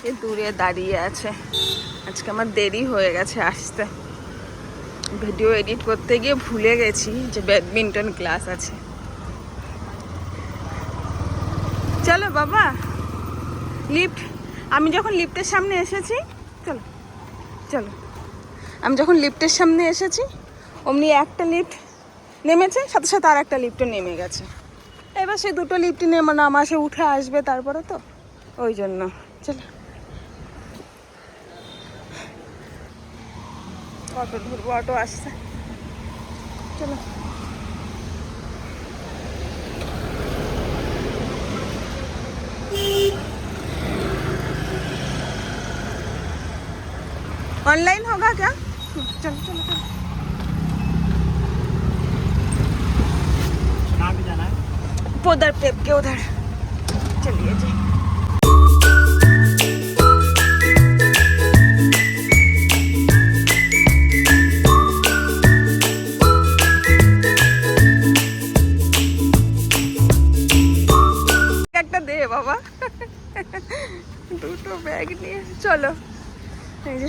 যে দূরে দাঁড়িয়ে আছে। আজকে আমার দেরি হয়ে গেছে আসতে, ভিডিও এডিট করতে গিয়ে ভুলে গেছি যে ব্যাডমিন্টন ক্লাস আছে। চলো বাবা, লিফট, আমি যখন লিফটের সামনে এসেছি, চলো চলো, আমি যখন লিফটের সামনে এসেছি অমনি একটা লিফট নেমেছে, সাথে সাথে আর একটা লিফটও নেমে গেছে। এবার সে দুটো লিফটই নামা সে উঠে আসবে তারপরে, তো ওই জন্য। চলো অটো ধরবো, অটো আসছে, চলো। ऑनलाइन होगा क्या? चलो चलो चलो, भी जाना है उधर टेप के उधर चलिए जी। একটা দে বাবা, দুটো ব্যাগ নিয়ে চলো। এই যে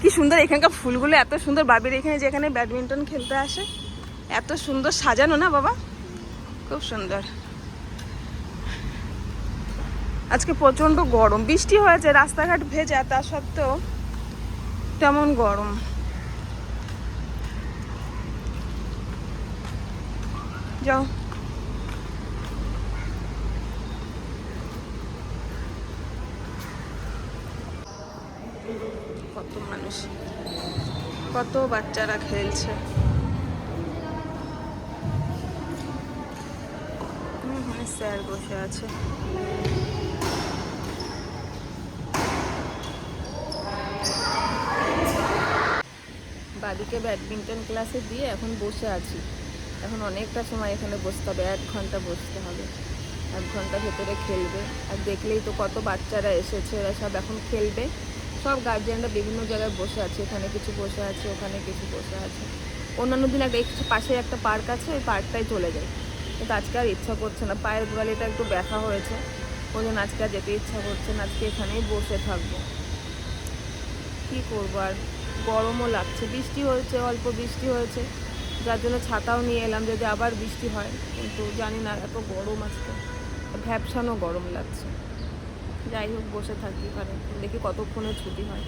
কি সুন্দর এখানকার ফুলগুলো, এত সুন্দর। বাবির এখানে যেখানে ব্যাডমিন্টন খেলতে আসে এত সুন্দর সাজানো না বাবা, খুব সুন্দর। আজকে প্রচন্ড গরম, বৃষ্টি হয়েছে, রাস্তাঘাট ভেজা, তা সত্ত্বেও তেমন গরম। যাও, কত মানুষ, কত বাচ্চারা খেলছে। স্যার বসে আছে। বাদিকে ব্যাডমিন্টন ক্লাসে দিয়ে এখন বসে আছি। এখন অনেকটা সময় এখানে বসতে হবে, 1 ঘন্টা বসতে হবে। 1 ঘন্টা ভেতরে খেলবে। আর দেখলেই তো কত বাচ্চারা এসেছে, এরা সব এখন খেলবে। সব গার্জিয়ানরা বিভিন্ন জায়গায় বসে আছে, এখানে কিছু বসে আছে, ওখানে কিছু বসে আছে। অন্যান্য দিন একটা পাশে একটা পার্ক আছে, ওই পার্কটাই চলে যায়, কিন্তু আজকে আর ইচ্ছা করছে না। পায়ের গোড়ালিটা একটু ব্যথা হয়েছে, ওই জন্য আজকে আর যেতে ইচ্ছা করছে না। আজকে এখানেই বসে থাকবো, কী করবো আর। গরমও লাগছে, বৃষ্টি হয়েছে, অল্প বৃষ্টি হয়েছে, যার জন্য ছাতাও নিয়ে এলাম যদি আবার বৃষ্টি হয়। কিন্তু জানি না, এত গরম আজকে, ভ্যাপসানো গরম লাগছে। যাই হোক, বসে থাকি এখানে, দেখি কতক্ষণে ছুটি হয়।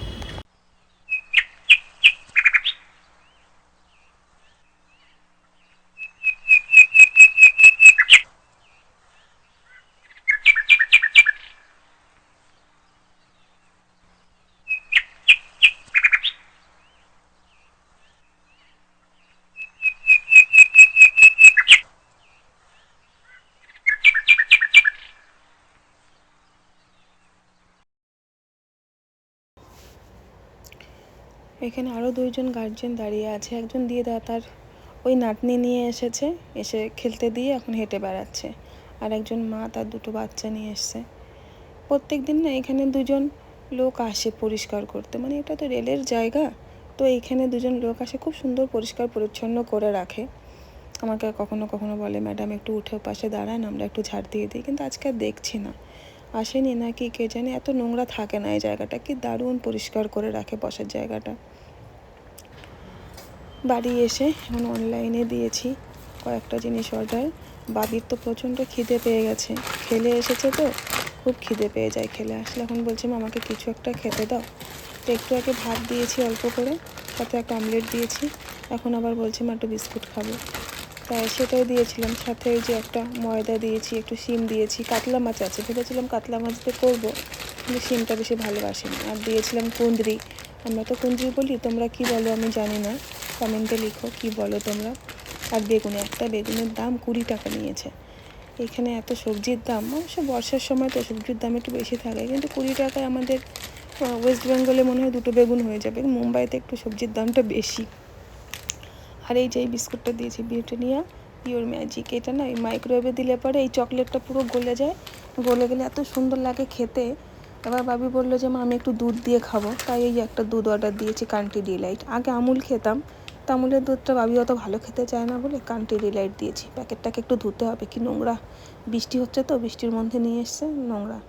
এখানে আরও 2জন গার্জিয়ান দাঁড়িয়ে আছে। একজন দিদা তার ওই নাতনি নিয়ে এসেছে, এসে খেলতে দিয়ে এখন হেঁটে বেড়াচ্ছে। আর একজন মা তার 2টো বাচ্চা নিয়ে এসছে। প্রত্যেক দিন না এখানে 2জন লোক আসে পরিষ্কার করতে, মানে এটা তো রেলের জায়গা, তো এইখানে 2জন লোক আসে, খুব সুন্দর পরিষ্কার পরিচ্ছন্ন করে রাখে। আমাকে কখনো কখনো বলে, ম্যাডাম একটু উঠে পাশে দাঁড়ান, আমরা একটু ঝাড় দিয়ে দিই, কিন্তু আজকে আর দেখছি না, আসেনি নাকি কে জানে। এত নোংরা থাকে না এই জায়গাটা, কি দারুণ পরিষ্কার করে রাখে বসার জায়গাটা। বাড়ি এসে এখন অনলাইনে দিয়েছি কয়েকটা জিনিস অর্ডার। বাবির তো প্রচণ্ড খিদে পেয়ে গেছে, খেলে এসেছে তো খুব খিদে পেয়ে যায় খেলে আসলে। এখন বলছে আমাকে কিছু একটা খেতে দাও, তো একটু আগে ভাত দিয়েছি অল্প করে, সাথে একটা অমলেট দিয়েছি। এখন আবার বলছে মা একটু বিস্কুট খাবো, তাই সেটাই দিয়েছিলাম। সাথে ওই যে একটা ময়দা দিয়েছি, একটু শিম দিয়েছি, কাতলা মাছ আছে, ভেবেছিলাম কাতলা মাছ দিয়ে করবো, কিন্তু শিমটা বেশি ভালোবাসিনি। আর দিয়েছিলাম কুঁদরি, আমরা তো কুঁদরি বলি, তোমরা কি বলো আমি জানি না, কমেন্টে লিখো কি বলো তোমরা। আর বেগুন, একটা বেগুনের দাম 20 টাকা নিয়েছে। এখানে এত সবজির দাম, অবশ্য বর্ষার সময় তো সবজির দাম একটু বেশি থাকে, কিন্তু 20 টাকায় আমাদের ওয়েস্ট বেঙ্গলে মনে হয় 2টো বেগুন হয়ে যাবে। মুম্বাইতে একটু সবজির দামটা বেশি। আর এই যে এই বিস্কুটটা দিয়েছি, ব্রিটানিয়া পিওর ম্যাজিক, এটা না এই মাইক্রোওয়েভে দিলে পরে এই চকলেটটা পুরো গলে যায়, গলে গেলে এত সুন্দর লাগে খেতে। এবার বাবি বললো যে মা আমি একটু দুধ দিয়ে খাবো, তাই এই একটা দুধ অর্ডার দিয়েছি, কান্ট্রি ডিলাইট। আগে আমুল খেতাম, তা আমুলের দুধটা বাবি অত ভালো খেতে চায় না বলে কান্ট্রি ডিলাইট দিয়েছি। প্যাকেটটাকে একটু ধুতে হবে, কি নোংরা, বৃষ্টি হচ্ছে তো, বৃষ্টির মধ্যে নিয়ে এসছে, নোংরা।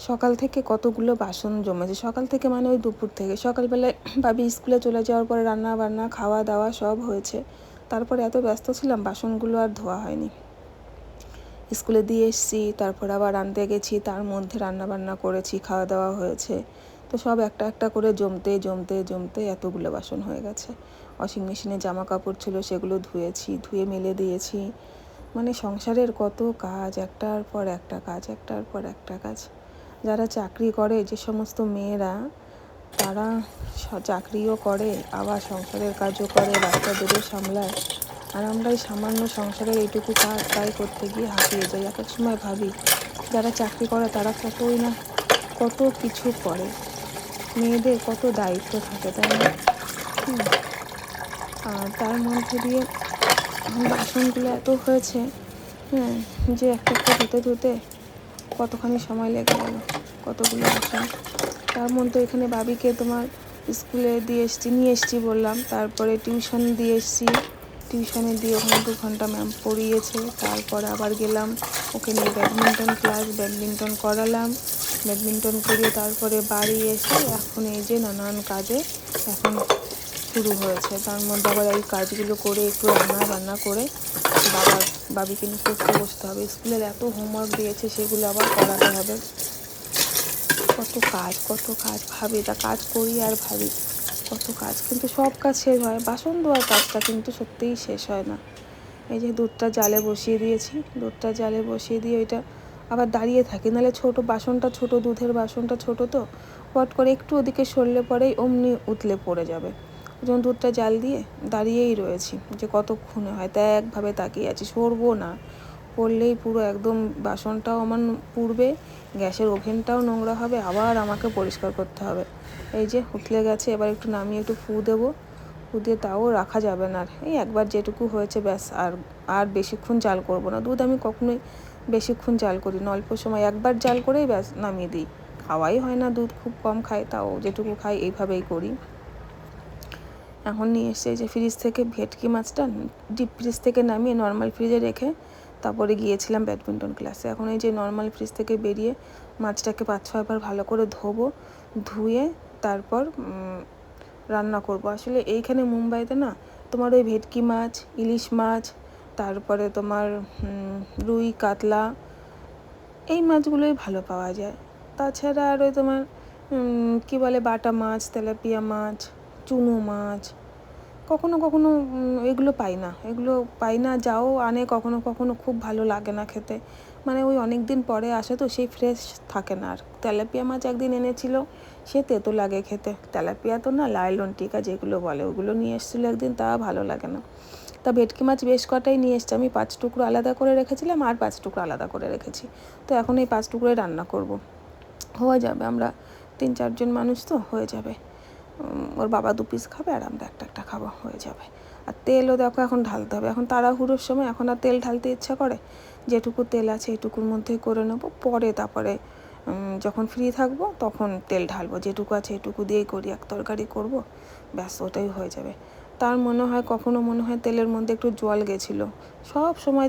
সকাল থেকে কতগুলো বাসন জমেছে, সকাল থেকে মানে ওই দুপুর থেকে। সকালবেলায় ভাবি স্কুলে চলে যাওয়ার পরে রান্না বান্না খাওয়া দাওয়া সব হয়েছে, তারপরে এত ব্যস্ত ছিলাম বাসনগুলো আর ধোয়া হয়নি। স্কুলে দিয়ে এসেছি, তারপর আবার আনতে গেছি, তার মধ্যে রান্না বান্না করেছি, খাওয়া দাওয়া হয়েছে, তো সব একটা একটা করে জমতে জমতে জমতে এতগুলো বাসন হয়ে গেছে। ওয়াশিং মেশিনে জামা কাপড় ছিল, সেগুলো ধুয়েছি, ধুয়ে মেলে দিয়েছি। মানে সংসারের কত কাজ, একটার পর একটা কাজ, একটার পর একটা কাজ। যারা চাকরি করে, যে সমস্ত মেয়েরা, তারা চাকরিও করে, আবার সংসারের কাজও করে, বাচ্চাদেরও সামলায়, আর আমরা এই সামান্য সংসারের এইটুকু কাজ তাই করতে গিয়ে হাঁপিয়ে যাই। এক এক সময় ভাবি যারা চাকরি করে তারা কতই না কত কিছু করে, মেয়েদের কত দায়িত্ব থাকে, তাই না? আর তার মধ্যে দিয়ে বাসনগুলো এত হয়েছে যে একটা একটা ধুতে ধুতে কতখানি সময় লেগে গেল, কতগুলো বাসন। তার মধ্যে এখানে বাবিকে তোমার স্কুলে নিয়ে এসছি বললাম, তারপরে টিউশন দিয়ে এসছি, টিউশনে দিয়ে ওখানে 2 ঘন্টা ম্যাম পড়িয়েছে। তারপরে আবার গেলাম ওকে নিয়ে ব্যাডমিন্টন ক্লাস, ব্যাডমিন্টন করালাম, ব্যাডমিন্টন করিয়ে তারপরে বাড়ি এসে এখন এই যে নানান কাজে এখন শুরু হয়েছে। তার মধ্যে আবার এই কাজগুলো করে একটু রান্না বান্না করে বাবিকে নিয়ে পড়তে বসতে হবে। স্কুলের এত হোমওয়ার্ক দিয়েছে, সেগুলো আবার করাতে হবে। কত কাজ ভাবি, তা কাজ করি আর ভাবি কত কাজ, কিন্তু সব কাজ শেষ হয়, বাসন ধোয়ার কাজটা কিন্তু সত্যিই শেষ হয় না। এই যে দুধটা জালে বসিয়ে দিয়েছি, দুধটা জালে বসিয়ে দিয়ে ওইটা আবার দাঁড়িয়ে থাকি, নাহলে ছোটো বাসনটা ছোটো, দুধের বাসনটা ছোটো, তো পট করে একটু ওদিকে সরলে পরেই অমনি উতলে পড়ে যাবে। যেমন দুধটা জাল দিয়ে দাঁড়িয়েই রয়েছি, যে কতক্ষণে হয় তা একভাবে তাকিয়ে আছি, সরবো না, পড়লেই পুরো একদম বাসনটাও আমার পুড়বে, গ্যাসের ওভেনটাও নোংরা হবে, আবার আমাকে পরিষ্কার করতে হবে। এই যে উতলে গেছে, এবার একটু নামিয়ে একটু ফু দেবো, ফু দিয়ে তাও রাখা যাবে না, এই একবার যেটুকু হয়েছে ব্যাস, আর বেশিক্ষণ জাল করব না। দুধ আমি কখনোই বেশিক্ষণ জাল করি না, অল্প সময় একবার জাল করেই ব্যাস নামিয়ে দিই। খাওয়াই হয় না, দুধ খুব কম খাই, তাও যেটুকু খাই এইভাবেই করি। এখন নিয়ে এসে যে ফ্রিজ থেকে ভেটকি মাছটা ডিপ ফ্রিজ থেকে নামিয়ে নর্মাল ফ্রিজে রেখে তারপরে গিয়েছিলাম ব্যাডমিন্টন ক্লাসে। এখন এই যে নর্মাল ফ্রিজ থেকে বেরিয়ে মাছটাকে 5-6 বার ভালো করে ধোবো, ধুয়ে তারপর রান্না করব। আসলে এইখানে মুম্বাইতে না তোমার ওই ভেটকি মাছ, ইলিশ মাছ, তারপরে তোমার রুই কাতলা, এই মাছগুলোই ভালো পাওয়া যায়। তাছাড়া আর ওই তোমার কী বলে বাটা মাছ, তেলাপিয়া মাছ, চুনো মাছ, কখনো কখনো এগুলো পাই না, যাও আনে কখনো কখনো, খুব ভালো লাগে না খেতে, মানে ওই অনেক দিন পরে আসে তো সেই ফ্রেশ থাকে না। আর তেলাপিয়া মাছ একদিন এনেছিল, সে তেতো লাগে খেতে, তেলাপিয়া তো না, লাইলন টিকা যেগুলো বলে ওগুলো নিয়ে এসেছিলো একদিন, তা ভালো লাগে না। তা ভেটকি মাছ বেশ কটাই নিয়ে এসছে, আমি 5 টুকরো আলাদা করে রেখেছিলাম, আর 5 টুকরো আলাদা করে রেখেছি, তো এখন এই 5 টুকরোই রান্না করব, হয়ে যাবে, আমরা 3-4 জন মানুষ তো হয়ে যাবে। ওর বাবা 2 পিস খাবে আর আমরা একটা খাবো, হয়ে যাবে। আর তেলও দেখো এখন ঢালতে হবে, এখন তাড়াহুড়োর সময় এখন আর তেল ঢালতে ইচ্ছা করে, যেটুকু তেল আছে এটুকুর মধ্যেই করে নেবো, পরে তারপরে যখন ফ্রি থাকবো তখন তেল ঢালবো, যেটুকু আছে এটুকু দিয়েই করি, এক তরকারি করবো, ব্যাস ওটাই হয়ে যাবে। তার মনে হয় কখনো মনে হয় তেলের মধ্যে একটু জল গেছিলো, সব সময়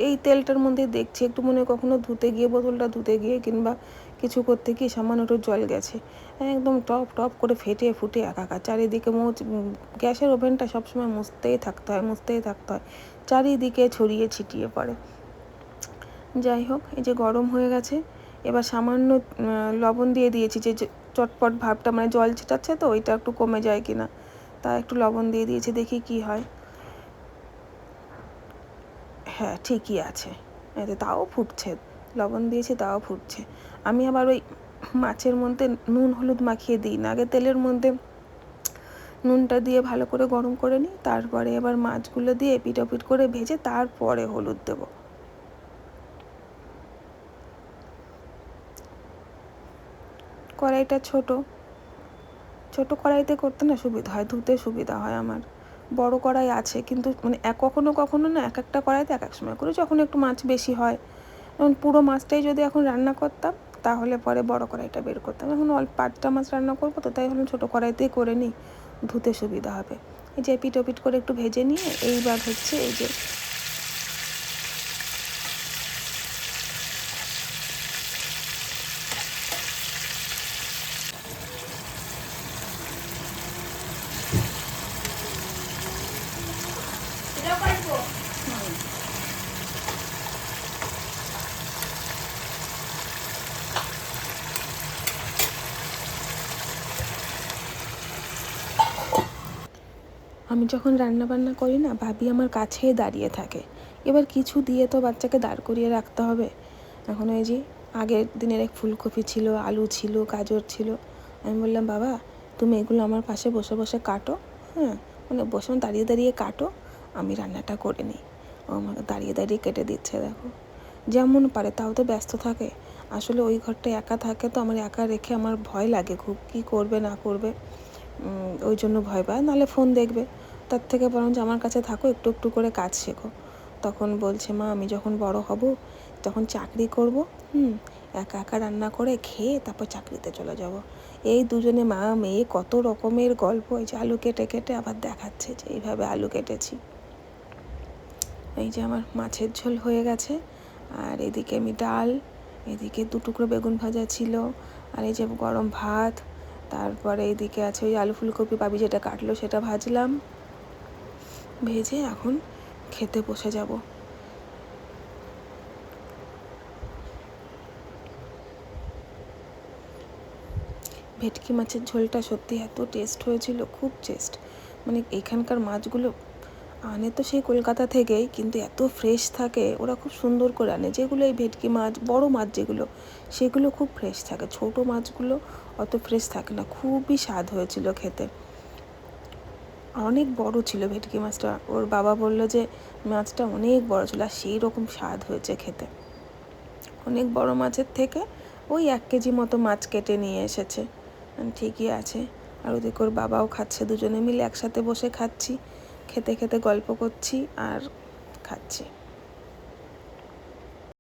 এই তেলটার মধ্যে দেখছি একটু মনে হয় কখনো ধুতে গিয়ে, বোতলটা ধুতে গিয়ে কিংবা কিছু করতে গিয়ে সামান্য একটু জল গেছে, একদম টপ টপ করে ফেটে ফুটে একাকার, চারিদিকে গ্যাসের ওভেনটা সবসময় মুছতেই থাকতে হয়, চারিদিকে ছড়িয়ে ছিটিয়ে পড়ে। যাই হোক, এই যে গরম হয়ে গেছে, এবার সামান্য লবণ দিয়ে দিয়েছি, যে চটপট ভাবটা মানে জল ছিটাচ্ছে তো ওইটা একটু কমে যায় কিনা, তা একটু লবণ দিয়ে দিয়েছি, দেখি কি হয়। হ্যাঁ ঠিকই আছে, এতে তাও ফুটছে, লবণ দিয়েছি তাও ফুটছে। আমি আবার ওই মাছের মধ্যে নুন হলুদ মাখিয়ে দিই না, আগে তেলের মধ্যে নুনটা দিয়ে ভালো করে গরম করে নিই, তারপরে এবার মাছগুলো দিয়ে পিটাপিট করে ভেজে তারপরে হলুদ দেবো। কড়াইটা ছোট কড়াইতে করতে না সুবিধা হয়, ধুতে সুবিধা হয় আমার। বড় কড়াই আছে, কিন্তু মানে কখনো কখনো না এক একটা কড়াইতে এক এক সময় করে, যখন একটু মাছ বেশি হয়, যেমন পুরো মাছটাই যদি এখন রান্না করতাম তাহলে পরে বড় কড়াইটা বের করতাম, এখন অল্প 5টা মাছ রান্না করবো তো, তাই হলো ছোটো কড়াইতেই করে নিই, ধুতে সুবিধা হবে। এই যে পিট করে একটু ভেজে নিয়ে এইবার হচ্ছে এই যে আমি যখন রান্না বান্না করি না, ভাবি আমার কাছেই দাঁড়িয়ে থাকে। এবার কিছু দিয়ে তো বাচ্চাকে দাঁড় করিয়ে রাখতে হবে। এখন ওই যে আগের দিনের এক ফুলকপি ছিল, আলু ছিল, গাজর ছিল। আমি বললাম, বাবা তুমি এগুলো আমার পাশে বসে বসে কাটো, হ্যাঁ, মানে বসে দাঁড়িয়ে দাঁড়িয়ে কাটো, আমি রান্নাটা করে নিই। ও আমাকে দাঁড়িয়ে দাঁড়িয়ে কেটে দিচ্ছে, দেখো যেমন পারে, তাও তো ব্যস্ত থাকে। আসলে ওই ঘরটায় একা থাকে তো, আমার একা রেখে আমার ভয় লাগে খুব, কী করবে না করবে, ওই জন্য ভয় পায়, নাহলে ফোন দেখবে। তার থেকে বরঞ্চ আমার কাছে থাকো, একটু একটু করে কাজ শেখো। তখন বলছে, মা আমি যখন বড় হব, যখন চাকরি করব, একা একা রান্না করে খেয়ে তারপর চাকরিতে চলে যাব। এই দুজনে মা মেয়ে কত রকমের গল্প। এই যে আলু কেটে কেটে আবার দেখাচ্ছে যে এইভাবে আলু কেটেছি। এই যে আমার মাছের ঝোল হয়ে গেছে, আর এদিকে আমি ডাল, এদিকে 2 টুকরো বেগুন ভাজা ছিল, আর এই যে গরম ভাত, তারপরে এইদিকে আছে ওই আলু ফুলকপি পাবি যেটা কাটলো সেটা ভাজলাম, ভেজে এখন খেতে বসে যাব। ভেটকি মাছের ঝোলটা সত্যি এত টেস্ট হয়েছিল, খুব টেস্ট। মানে এখানকার মাছগুলো আনে তো সেই কলকাতা থেকেই, কিন্তু এত ফ্রেশ থাকে, ওরা খুব সুন্দর করে আনে। যেগুলো এই ভেটকি মাছ, বড় মাছ যেগুলো, সেগুলো খুব ফ্রেশ থাকে, ছোট মাছগুলো অত ফ্রেশ থাকে না। খুবই স্বাদ হয়েছিল খেতে, অনেক বড় ছিল ভেটকি মাছটা। ওর বাবা বললো যে মাছটা অনেক বড় ছিল, আর সেই রকম স্বাদ হয়েছে খেতে। অনেক বড় মাছের থেকে ওই 1 কেজি মতো মাছ কেটে নিয়ে এসেছে, ঠিকই আছে। আর ওদিকে ওর বাবাও খাচ্ছে, দুজনে মিলে একসাথে বসে খাচ্ছি, খেতে খেতে গল্প করছি আর খাচ্ছি।